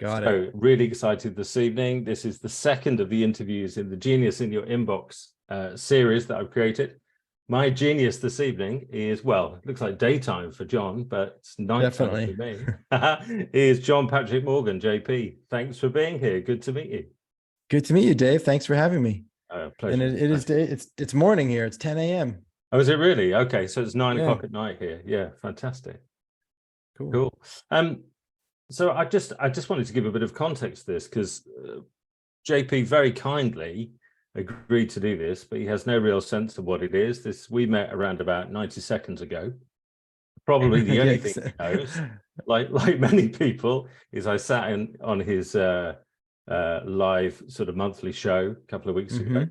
Got it. So really excited this evening. This is the second of the interviews in the Genius in Your Inbox series that I've created. My genius this evening is, well, it looks like daytime for John, but it's nighttime for me, is John Patrick Morgan, JP. Thanks for being here. Good to meet you. Good to meet you, Dave. Thanks for having me. Pleasure. And it is day. It's morning here. It's 10 a.m. Oh, is it really? Okay, so it's 9 o'clock at night here. Yeah, fantastic. Cool. So I just wanted to give a bit of context to this because JP very kindly agreed to do this, but he has no real sense of what it is. We met around about 90 seconds ago. Probably the only thing he knows, like many people, is I sat on his live sort of monthly show a couple of weeks ago.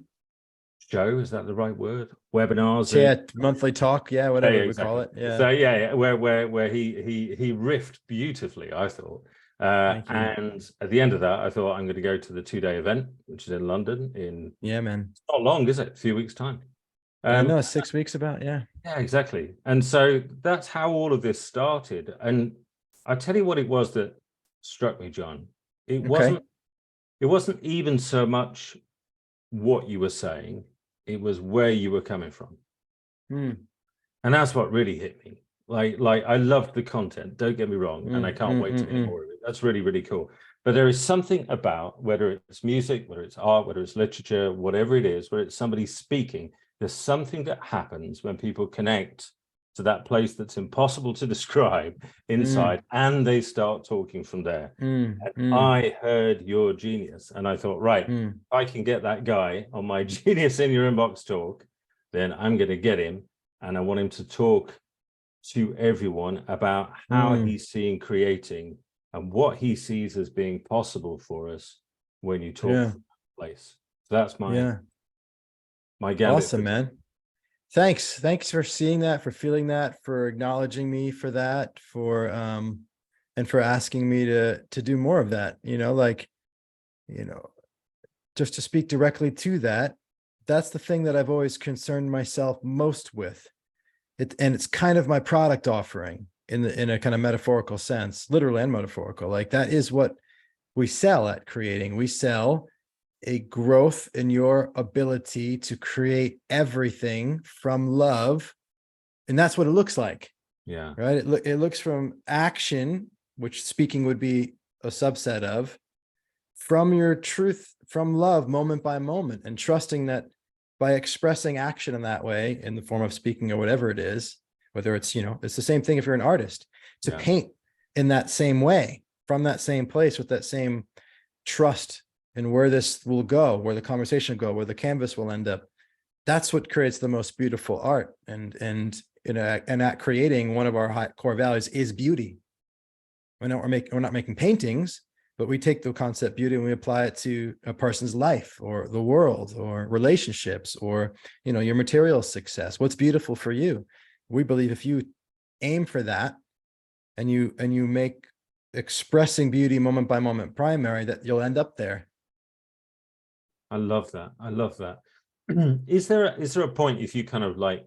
Show, is that the right word? Webinars, monthly talk, whatever we call it. So where he riffed beautifully, I thought. And at the end of that, I thought I'm going to go to the 2-day event, which is in London in it's not long, is it? A few weeks' time. I know, 6 weeks about, yeah, exactly. And so that's how all of this started. And I tell you what it was that struck me, John. It wasn't even so much what you were saying, it was where you were coming from. And that's what really hit me. Like I loved the content, don't get me wrong, and I can't wait to hear more of it. That's really, really cool. But there is something about, whether it's music, whether it's art, whether it's literature, whatever it is, whether it's somebody speaking, there's something that happens when people connect to that place that's impossible to describe inside, and they start talking from there. I heard your genius, and I thought, right, if I can get that guy on my Genius in Your Inbox talk, then I'm going to get him, and I want him to talk to everyone about how he's seeing creating and what he sees as being possible for us when you talk from that place. So that's my gambit. Awesome, man. Thanks for seeing that, for feeling that, for acknowledging me for that, and for asking me to do more of that. Just to speak directly to that, that's the thing that I've always concerned myself most with. And it's kind of my product offering in a kind of metaphorical sense, literal and metaphorical. Like that is what we sell at Creating. We sell a growth in your ability to create everything from love. And that's what it looks like. Yeah. Right. It looks from action, which speaking would be a subset of, from your truth, from love, moment by moment, and trusting that by expressing action in that way, in the form of speaking or whatever it is, whether it's, it's the same thing if you're an artist, to paint in that same way, from that same place, with that same trust in where this will go, where the conversation will go, where the canvas will end up. That's what creates the most beautiful art. And at Creating, one of our core values is beauty. We're not making paintings, but we take the concept beauty and we apply it to a person's life or the world or relationships or, your material success. What's beautiful for you? We believe if you aim for that and you make expressing beauty moment by moment primary, that you'll end up there. I love that. Is there a point, if you kind of like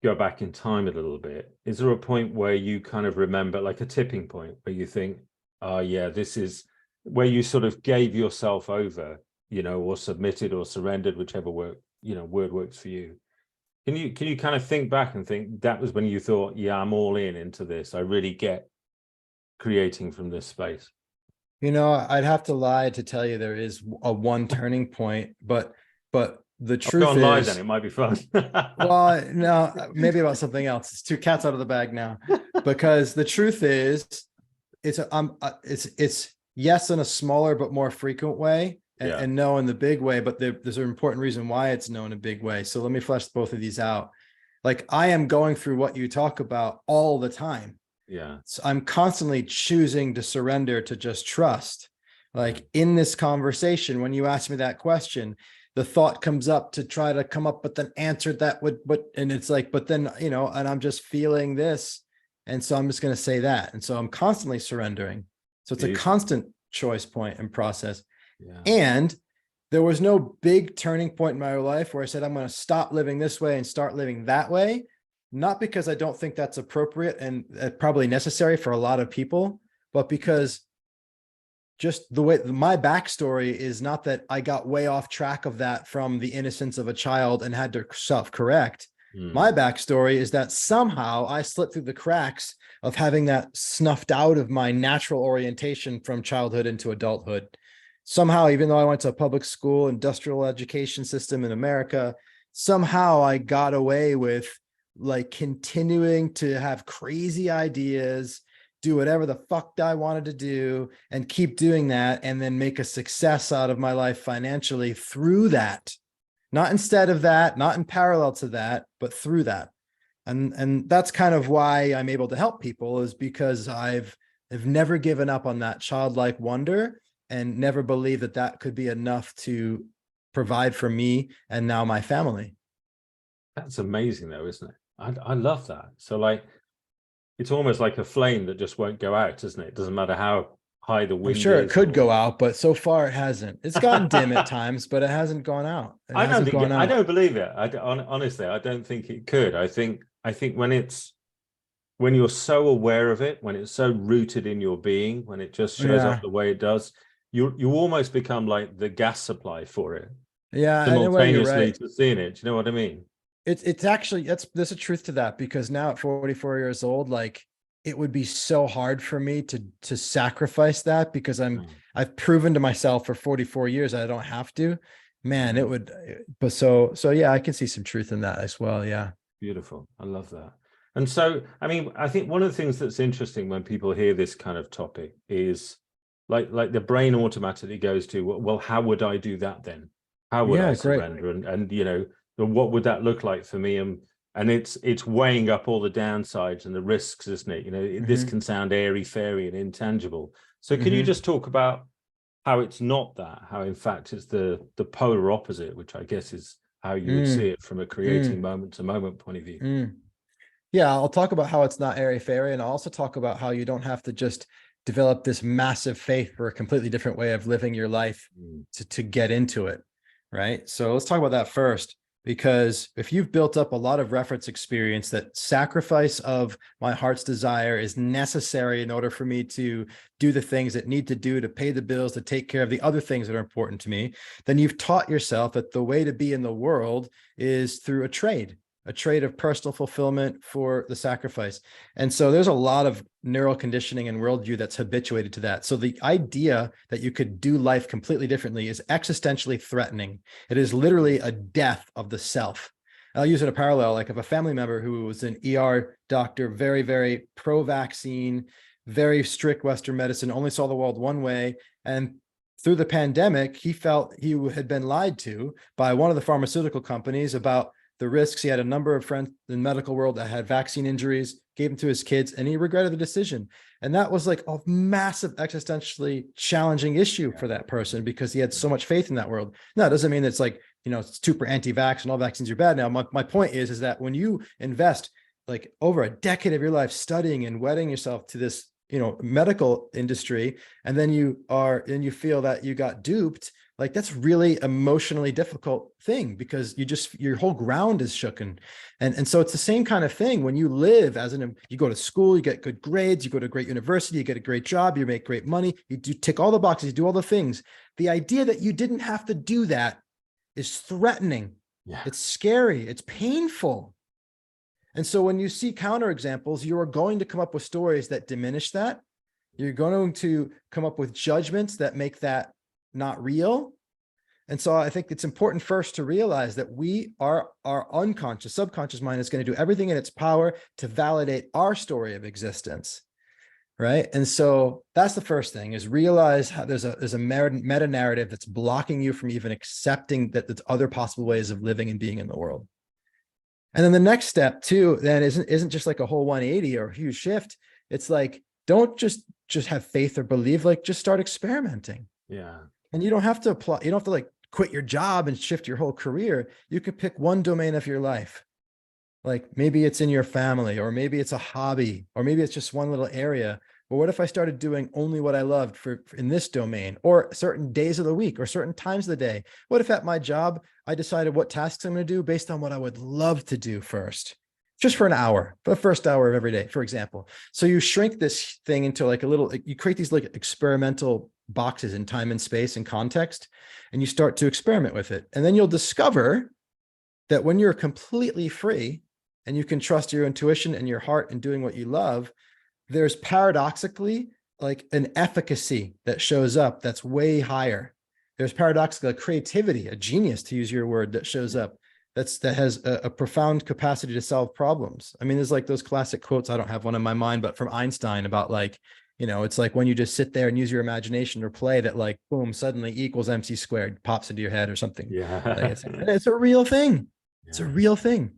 go back in time a little bit, is there a point where you kind of remember, like a tipping point where you think, oh yeah, this is where you sort of gave yourself over, or submitted or surrendered, whichever word works for you? Can you kind of think back and think that was when you thought, yeah, I'm all into this. I really get creating from this space? I'd have to lie to tell you there is a one turning point, but the truth is, lie, then it might be fun. Well, no, maybe about something else. It's two cats out of the bag now, because the truth is, it's yes in a smaller but more frequent way, and no in the big way. But there's an important reason why it's no in a big way. So let me flesh both of these out. Like I am going through what you talk about all the time. Yeah. So I'm constantly choosing to surrender, to just trust. Like in this conversation, when you ask me that question, the thought comes up to try to come up with an answer that would, and it's like, but then, and I'm just feeling this. And so I'm just going to say that. And so I'm constantly surrendering. So it's a constant choice point and process. Yeah. And there was no big turning point in my life where I said, I'm going to stop living this way and start living that way. Not because I don't think that's appropriate and probably necessary for a lot of people, but because just the way my backstory is not that I got way off track of that from the innocence of a child and had to self-correct. My backstory is that somehow I slipped through the cracks of having that snuffed out of my natural orientation from childhood into adulthood. Somehow, even though I went to a public school, industrial education system in America, somehow I got away with like continuing to have crazy ideas, do whatever the fuck I wanted to do, and keep doing that, and then make a success out of my life financially through that. Not instead of that, not in parallel to that, but through that. And that's kind of why I'm able to help people, is because I've never given up on that childlike wonder and never believed that that could be enough to provide for me and now my family. That's amazing though, isn't it? I love that. So like, it's almost like a flame that just won't go out, isn't it? It doesn't matter how high the wind I'm sure is. it could go out, but so far it hasn't. It's gotten dim at times, but it hasn't gone out. I don't believe it. Honestly, I don't think it could. I think when you're so aware of it, when it's so rooted in your being, when it just shows up the way it does, you almost become like the gas supply for it. Yeah, simultaneously to seeing it. Do you know what I mean? It's actually, there's a truth to that, because now at 44 years old, like it would be so hard for me to sacrifice that, because I've proven to myself for 44 years I don't have to. Man, it would, but so yeah, I can see some truth in that as well. Yeah. Beautiful. I love that. And so, I mean, I think one of the things that's interesting when people hear this kind of topic is like the brain automatically goes to, well, how would I do that then? How would I surrender? And you know, what would that look like for me? And it's weighing up all the downsides and the risks, isn't it? You know, this can sound airy fairy and intangible. So can you just talk about how it's not that, how in fact it's the polar opposite, which I guess is how you would see it from a creating moment to moment point of view? Yeah, I'll talk about how it's not airy fairy, and I'll also talk about how you don't have to just develop this massive faith for a completely different way of living your life to get into it, right? So let's talk about that first, because if you've built up a lot of reference experience that sacrifice of my heart's desire is necessary in order for me to do the things that need to do to pay the bills, to take care of the other things that are important to me, then you've taught yourself that the way to be in the world is through a trade of personal fulfillment for the sacrifice. And so there's a lot of neural conditioning and worldview that's habituated to that. So the idea that you could do life completely differently is existentially threatening. It is literally a death of the self. I'll use it a parallel, like if a family member who was an ER doctor, very, very pro-vaccine, very strict Western medicine, only saw the world one way, and through the pandemic, he felt he had been lied to by one of the pharmaceutical companies about the risks. He had a number of friends in the medical world that had vaccine injuries, gave them to his kids, and he regretted the decision. And that was like a massive existentially challenging issue for that person, because he had so much faith in that world. Now, it doesn't mean it's like, you know, it's super anti-vax and all vaccines are bad. Now, my point is that when you invest like over a decade of your life studying and wedding yourself to this, you know, medical industry, and then you feel that you got duped, like that's really emotionally difficult thing, because your whole ground is shooken. And so it's the same kind of thing when you live you go to school, you get good grades, you go to a great university, you get a great job, you make great money, you do tick all the boxes, you do all the things. The idea that you didn't have to do that is threatening. Yeah. It's scary. It's painful. And so when you see counterexamples, you are going to come up with stories that diminish that. You're going to come up with judgments that make that not real. And so I think it's important first to realize that our unconscious, subconscious mind is going to do everything in its power to validate our story of existence. Right. And so that's the first thing, is realize how there's a meta narrative that's blocking you from even accepting that there's other possible ways of living and being in the world. And then the next step too, then isn't just like a whole 180 or a huge shift. It's like, don't just have faith or believe, like just start experimenting. Yeah. And you don't have to apply, you don't have to like quit your job and shift your whole career. You could pick one domain of your life. Like maybe it's in your family, or maybe it's a hobby, or maybe it's just one little area. But what if I started doing only what I loved in this domain, or certain days of the week, or certain times of the day? What if at my job, I decided what tasks I'm going to do based on what I would love to do first, just for an hour, for the first hour of every day, for example. So you shrink this thing into like you create these like experimental boxes in time and space and context, and you start to experiment with it. And then you'll discover that when you're completely free and you can trust your intuition and your heart in doing what you love, there's paradoxically like an efficacy that shows up that's way higher. There's paradoxically a creativity, a genius, to use your word, that shows up that has a profound capacity to solve problems. I mean, there's like those classic quotes, I don't have one in my mind, but from Einstein about like, you know, it's like when you just sit there and use your imagination or play, that like, boom, suddenly equals MC squared pops into your head or something. Yeah. Like it's a real thing. It's a real thing.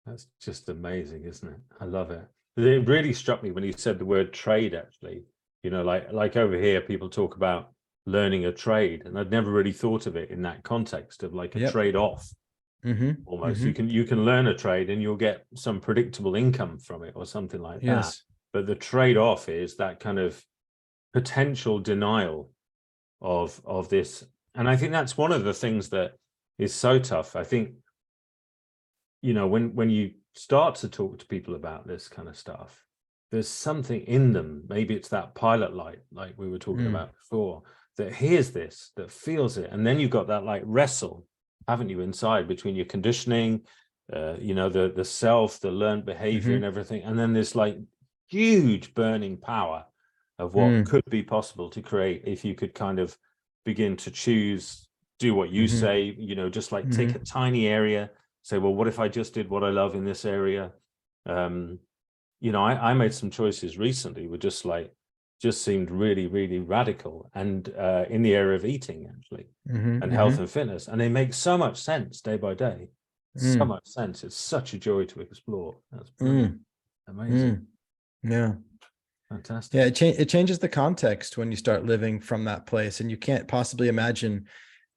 That's just amazing, isn't it? I love it. It really struck me when you said the word trade, actually. You know, like over here, people talk about learning a trade, and I'd never really thought of it in that context of like a trade-off. Almost. You can learn a trade and you'll get some predictable income from it or something like that. But the trade-off is that kind of potential denial of this. And I think that's one of the things that is so tough. I think, you know, when you start to talk to people about this kind of stuff, there's something in them, maybe it's that pilot light like we were talking about before, that hears this, that feels it. And then you've got that like wrestle, haven't you, inside between your conditioning, you know, the self, the learned behavior and everything, and then this like huge burning power of what could be possible to create if you could kind of begin to choose, do what you say, you know, just like take a tiny area, say, well, what if I just did what I love in this area? You know, I made some choices recently were just seemed really, really radical, and in the area of eating, actually, and health and fitness. And they make so much sense day by day. So much sense. It's such a joy to explore. That's brilliant. Amazing. Yeah. Fantastic. Yeah, it changes the context when you start living from that place, and you can't possibly imagine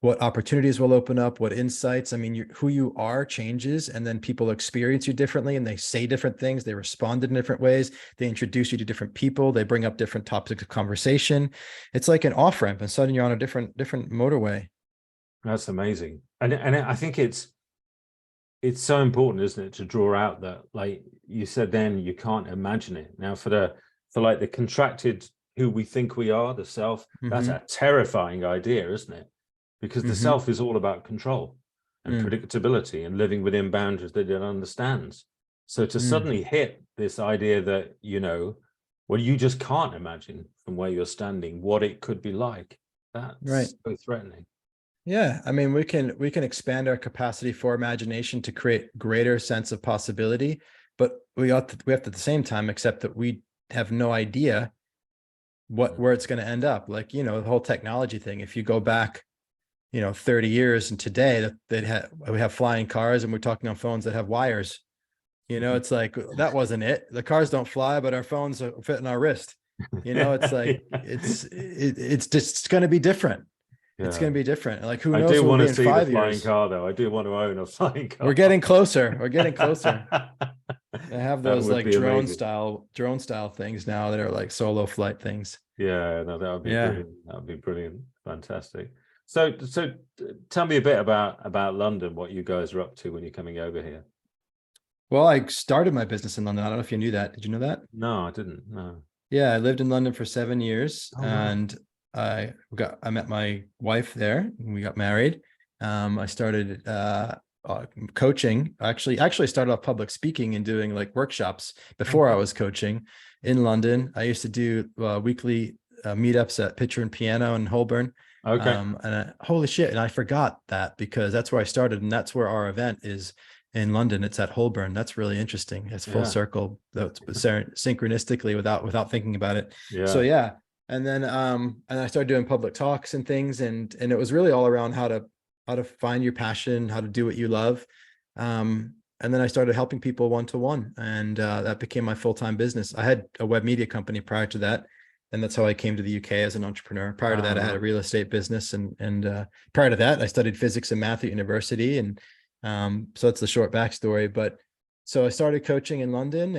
what opportunities will open up, what insights. I mean, who you are changes, and then people experience you differently, and they say different things, they respond in different ways, they introduce you to different people, they bring up different topics of conversation. It's like an off-ramp, and suddenly you're on a different motorway. That's amazing. And I think it's so important, isn't it, to draw out that, like you said, then you can't imagine it. Now for like the contracted who we think we are, the self, that's a terrifying idea, isn't it? Because the self is all about control and predictability and living within boundaries that it understands. So to suddenly hit this idea that, you know, well, you just can't imagine from where you're standing what it could be like, that's so threatening. Yeah, I mean, we can expand our capacity for imagination to create greater sense of possibility, but we have to at the same time accept that we have no idea where it's going to end up. Like, you know, the whole technology thing. If you go back, you know, 30 years and today, we have flying cars, and we're talking on phones that have wires. You know, it's like, that wasn't it. The cars don't fly, but our phones are fit in our wrist. You know, it's like it's just going to be different. It's going to be different. Like, who knows? I do want to in see 5 the flying years. car, though. I do want to own a flying car. We're getting closer. They have those like drone amazing. style things now that are like solo flight things. Yeah, no, that would be brilliant. That would be brilliant. Fantastic. So tell me a bit about London, what you guys are up to when you're coming over here. Well, I started my business in London. I don't know if you knew that. Did you know that? No, I didn't. No. Yeah, I lived in London for 7 years, and I met my wife there, and we got married. I started coaching. Actually started off public speaking and doing like workshops before I was coaching in London. I used to do weekly meetups at Pitcher and Piano in Holborn. Holy shit. And I forgot that, because that's where I started, and that's where our event is in London. It's at Holborn. That's really interesting. It's full circle, that's synchronistically without thinking about it. So yeah. And then and I started doing public talks and things, and it was really all around how to find your passion, how to do what you love. And then I started helping people one-to-one, and that became my full-time business. I had a web media company prior to that, and that's how I came to the UK as an entrepreneur. Prior to that, I had a real estate business, and prior to that, I studied physics and math at university. And so that's the short backstory. But so I started coaching in London,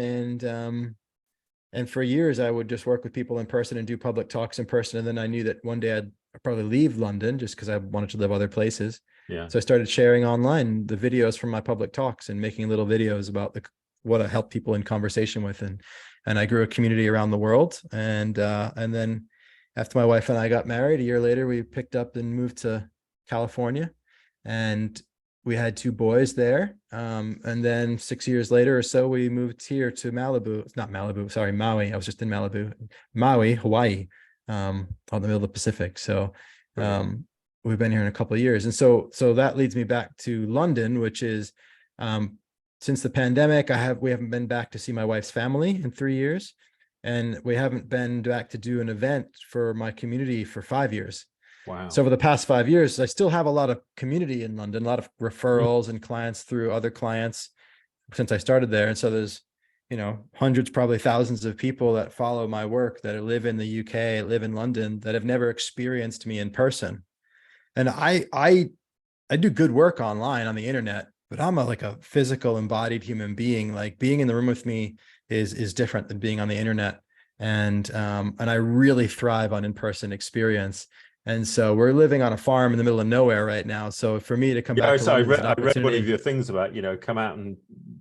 and for years I would just work with people in person and do public talks in person. And then I knew that one day I'd probably leave London, just because I wanted to live other places. So I started sharing online the videos from my public talks and making little videos about what I help people in conversation with, and I grew a community around the world. And then after my wife and I got married, a year later, we picked up and moved to California, and we had 2 boys there. And then 6 years later or so, we moved here to Malibu. It's not Malibu, sorry, Maui. I was just in Malibu, Maui, Hawaii, out in the middle of the Pacific. So we've been here in a couple of years. And so that leads me back to London, which is since the pandemic, we haven't been back to see my wife's family in 3 years. And we haven't been back to do an event for my community for 5 years. Wow. So over the past 5 years, I still have a lot of community in London, a lot of referrals and clients through other clients since I started there. And so there's, hundreds, probably thousands of people that follow my work that live in the UK, live in London, that have never experienced me in person. And I do good work online on the internet, but I'm like a physical embodied human being. Like being in the room with me is different than being on the internet. And I really thrive on in-person experience. And so we're living on a farm in the middle of nowhere right now. So for me to come back to London is an opportunity. I read one of your things about, come out and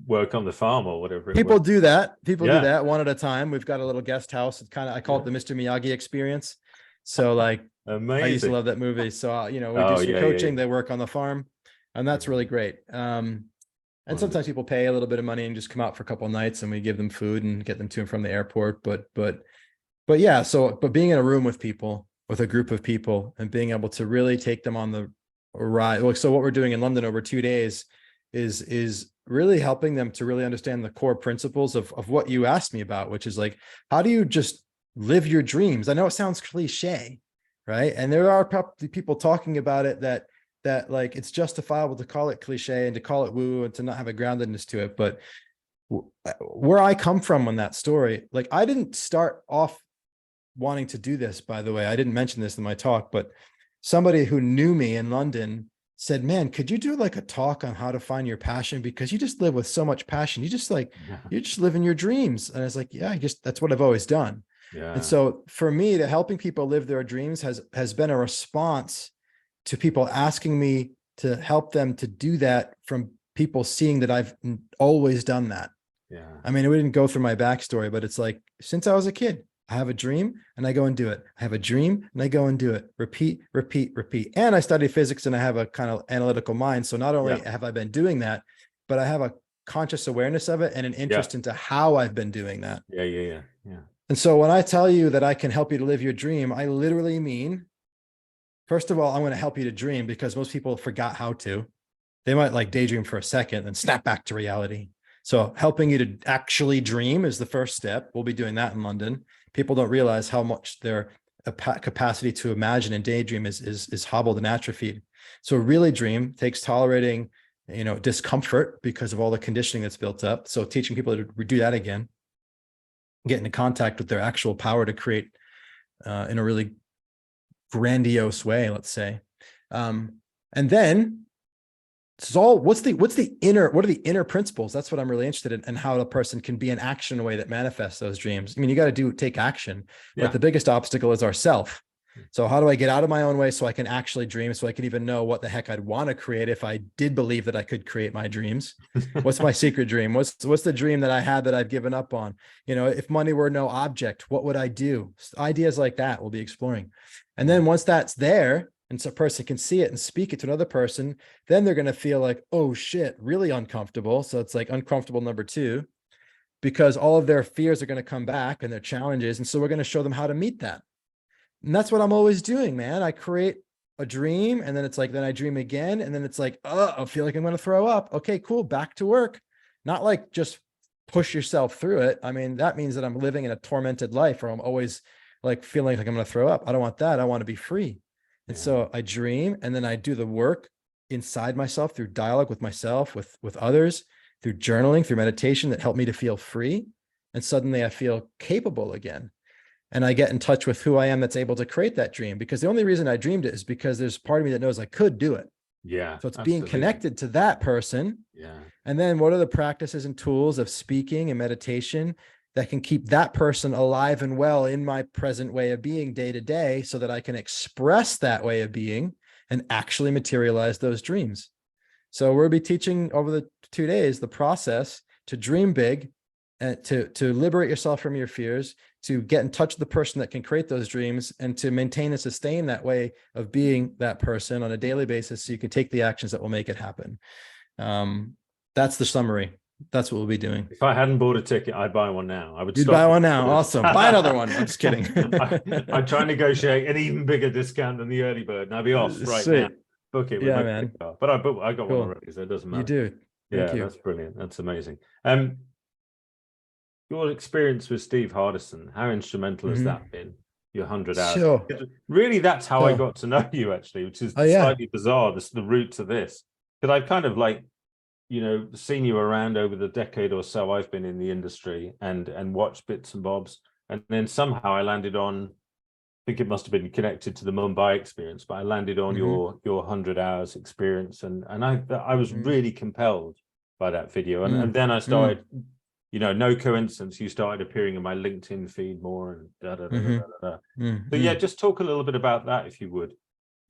work on the farm or whatever. People do that. People do that one at a time. We've got a little guest house. It's I call it the Mr. Miyagi experience. So like, amazing. I used to love that movie. So, we do some coaching, they work on the farm, and that's really great. And sometimes people pay a little bit of money and just come out for a couple of nights, and we give them food and get them to and from the airport. But yeah, but being in a room with people, with a group of people, and being able to really take them on the ride. So what we're doing in London over 2 days is really helping them to really understand the core principles of what you asked me about, which is like, how do you just live your dreams? I know it sounds cliche, right? And there are people talking about it that like it's justifiable to call it cliche and to call it woo and to not have a groundedness to it. But where I come from on that story, like I didn't start off wanting to do this, by the way. I didn't mention this in my talk, but somebody who knew me in London said, man, could you do like a talk on how to find your passion? Because you just live with so much passion. You just you're just living your dreams. And I was like, yeah, that's what I've always done. Yeah. And so for me, to helping people live their dreams has been a response to people asking me to help them to do that, from people seeing that I've always done that. Yeah. I mean, we didn't go through my backstory, but it's like, since I was a kid, I have a dream and I go and do it. I have a dream and I go and do it. Repeat, repeat, repeat. And I study physics and I have a kind of analytical mind. So not only have I been doing that, but I have a conscious awareness of it and an interest into how I've been doing that. Yeah. And so when I tell you that I can help you to live your dream, I literally mean, first of all, I'm going to help you to dream, because most people forgot how to. They might like daydream for a second and snap back to reality. So helping you to actually dream is the first step. We'll be doing that in London. People don't realize how much their capacity to imagine and daydream is hobbled and atrophied. So really dream takes tolerating, discomfort because of all the conditioning that's built up. So teaching people to do that again, get into contact with their actual power to create in a really grandiose way, let's say. And then what are the inner principles? That's what I'm really interested in, and how a person can be in action in a way that manifests those dreams. I mean, you got to take action, but the biggest obstacle is ourself. So how do I get out of my own way so I can actually dream, so I can even know what the heck I'd want to create if I did believe that I could create my dreams? What's my secret dream? What's the dream that I had that I've given up on? If money were no object, what would I do? Ideas like that we'll be exploring. And then once that's there, and so a person can see it and speak it to another person, then they're going to feel like, oh shit, really uncomfortable. So it's like uncomfortable number 2, because all of their fears are going to come back and their challenges. And so we're going to show them how to meet that. And that's what I'm always doing, man. I create a dream, and then it's like, then I dream again. And then it's like, oh, I feel like I'm going to throw up. Okay, cool. Back to work. Not like just push yourself through it. I mean, that means that I'm living in a tormented life, or I'm always like feeling like I'm going to throw up. I don't want that. I want to be free. And so I dream, and then I do the work inside myself through dialogue with myself, with others, through journaling, through meditation, that help me to feel free. And suddenly I feel capable again. And I get in touch with who I am that's able to create that dream, because the only reason I dreamed it is because there's part of me that knows I could do it. Yeah. So it's being connected to that person. Yeah. And then what are the practices and tools of speaking and meditation that can keep that person alive and well in my present way of being day to day, so that I can express that way of being and actually materialize those dreams. So we'll be teaching over the 2 days the process to dream big, and to liberate yourself from your fears, to get in touch with the person that can create those dreams and to maintain and sustain that way of being that person on a daily basis so you can take the actions that will make it happen. That's the summary. That's what we'll be doing. If I hadn't bought a ticket, I'd buy one now. I would. You'd buy one now. Awesome. Buy another one. I'm just kidding. I'd try and negotiate an even bigger discount than the early bird, and I'd be off right Sweet. now. Book it. Yeah, man. But I got Cool. one already, so it doesn't matter. You do. Thank you. That's brilliant. That's amazing. Your experience with Steve Hardison, how instrumental has that been? Your 100 hours. Sure. Really, that's how I got to know you, actually, which is slightly bizarre. This is the root to this. Because I've kind of like, you know, seen you around over the decade or so I've been in the industry and watched bits and bobs. And then somehow I landed on, I think it must have been connected to the Mumbai experience, but I landed on your 100 hours experience. And I was really compelled by that video. And then I started, you know, no coincidence, you started appearing in my LinkedIn feed more and So yeah, just talk a little bit about that, if you would.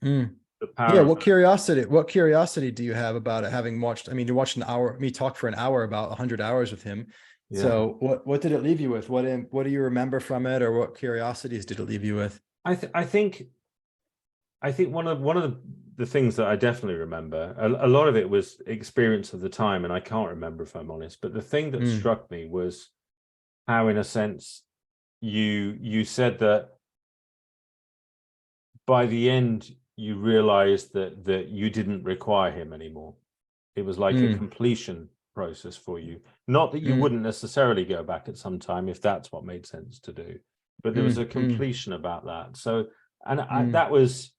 The power what curiosity do you have about it, having watched, I mean, you watched me talk for an hour about 100 hours with him. So what did it leave you with? What do you remember from it, or what curiosities did it leave you with? I think one of the things that I definitely remember, a lot of it was experience of the time, and I can't remember, if I'm honest, but the thing that struck me was how, in a sense, you said that by the end you realized that you didn't require him anymore. It was like a completion process for you. Not that you wouldn't necessarily go back at some time if that's what made sense to do, but there was a completion about that. So, and that was,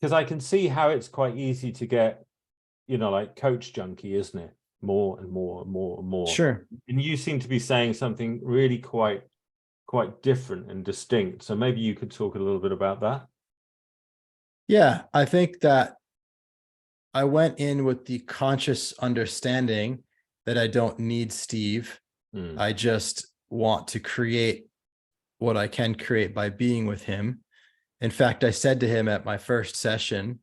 because I can see how it's quite easy to get, you know, like coach junkie, isn't it? More and more and more and more. Sure. And you seem to be saying something really quite different and distinct. So maybe you could talk a little bit about that. Yeah, I think that I went in with the conscious understanding that I don't need Steve. I just want to create what I can create by being with him. In fact, I said to him at my first session,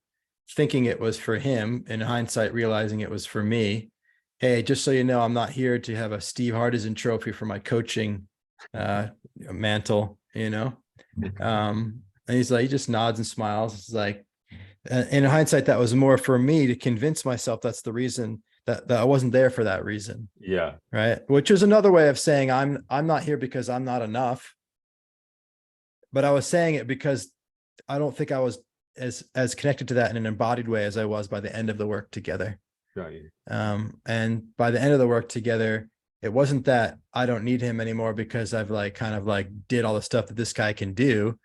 thinking it was for him, in hindsight, realizing it was for me, hey, just so you know, I'm not here to have a Steve Hardison trophy for my coaching mantle, you know? And he's like, he just nods and smiles. It's like, in hindsight, that was more for me to convince myself that's the reason that I wasn't there for that reason. Yeah. Right. Which is another way of saying I'm not here because I'm not enough. But I was saying it because I don't think I was as connected to that in an embodied way as I was by the end of the work together. Right. And by the end of the work together, it wasn't that I don't need him anymore because I've like kind of like did all the stuff that this guy can do.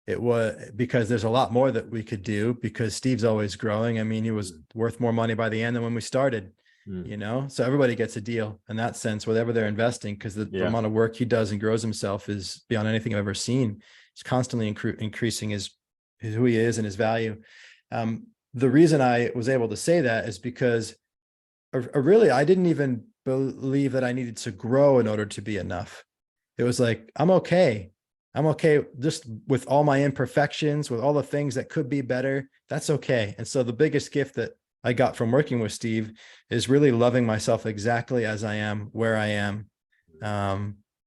It was because there's a lot more that we could do, because Steve's always growing. I mean, he was worth more money by the end than when we started, you know, so everybody gets a deal in that sense, whatever they're investing, because the amount of work he does and grows himself is beyond anything I've ever seen. He's constantly increasing his who he is and his value. The reason I was able to say that is because really, I didn't even believe that I needed to grow in order to be enough. It was like, I'm okay just with all my imperfections, with all the things that could be better. That's okay. And so the biggest gift that I got from working with Steve is really loving myself exactly as I am, where I am,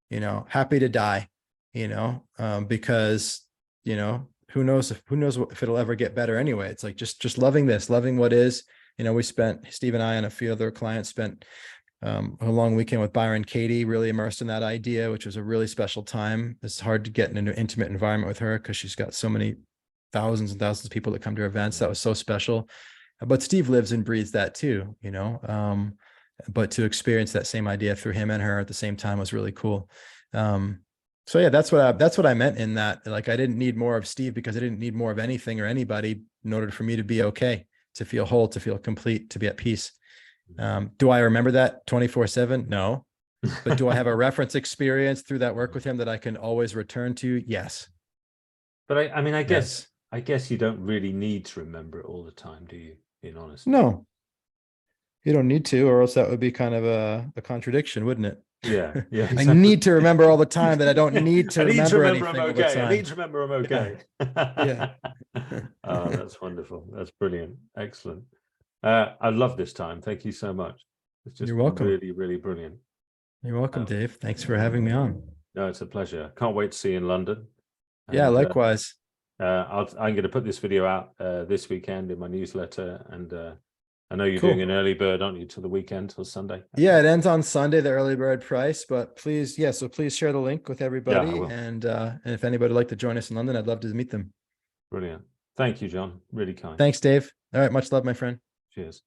you know, happy to die, you know, because, you know, who knows if it'll ever get better anyway. It's like, just loving what is. You know, Steve and I and a few other clients spent a long weekend with Byron Katie, really immersed in that idea, which was a really special time. It's hard to get in an intimate environment with her because she's got so many thousands and thousands of people that come to her events. That was so special. But Steve lives and breathes that too, you know, but to experience that same idea through him and her at the same time was really cool. So yeah, that's what I meant in that. Like, I didn't need more of Steve because I didn't need more of anything or anybody in order for me to be okay, to feel whole, to feel complete, to be at peace. Do I remember that 24/7? No. But do I have a reference experience through that work with him that I can always return to? Yes. But I mean, I guess you don't really need to remember it all the time, do you? Being honest. No, you don't need to, or else that would be kind of a contradiction, wouldn't it? Yeah. Exactly. I need to remember all the time that I don't need to remember anything I'm all the okay. time. I need to remember I'm okay. Yeah. Oh, that's wonderful. That's brilliant. Excellent. I love this time. Thank you so much. It's just You're welcome. really, really brilliant. You're welcome, Dave. Thanks for having me on. No, it's a pleasure. Can't wait to see you in London. Yeah, And, likewise. I'm going to put this video out this weekend in my newsletter, and I know you're doing Cool. an early bird, aren't you, till the weekend, till Sunday? Yeah, it ends on Sunday, the early bird price, but please, yeah, so please share the link with Yeah, I everybody. will. And if anybody would like to join us in London, I'd love to meet them. Brilliant. Thank you, John. Really kind. Thanks, Dave. All right, much love, my friend. Cheers.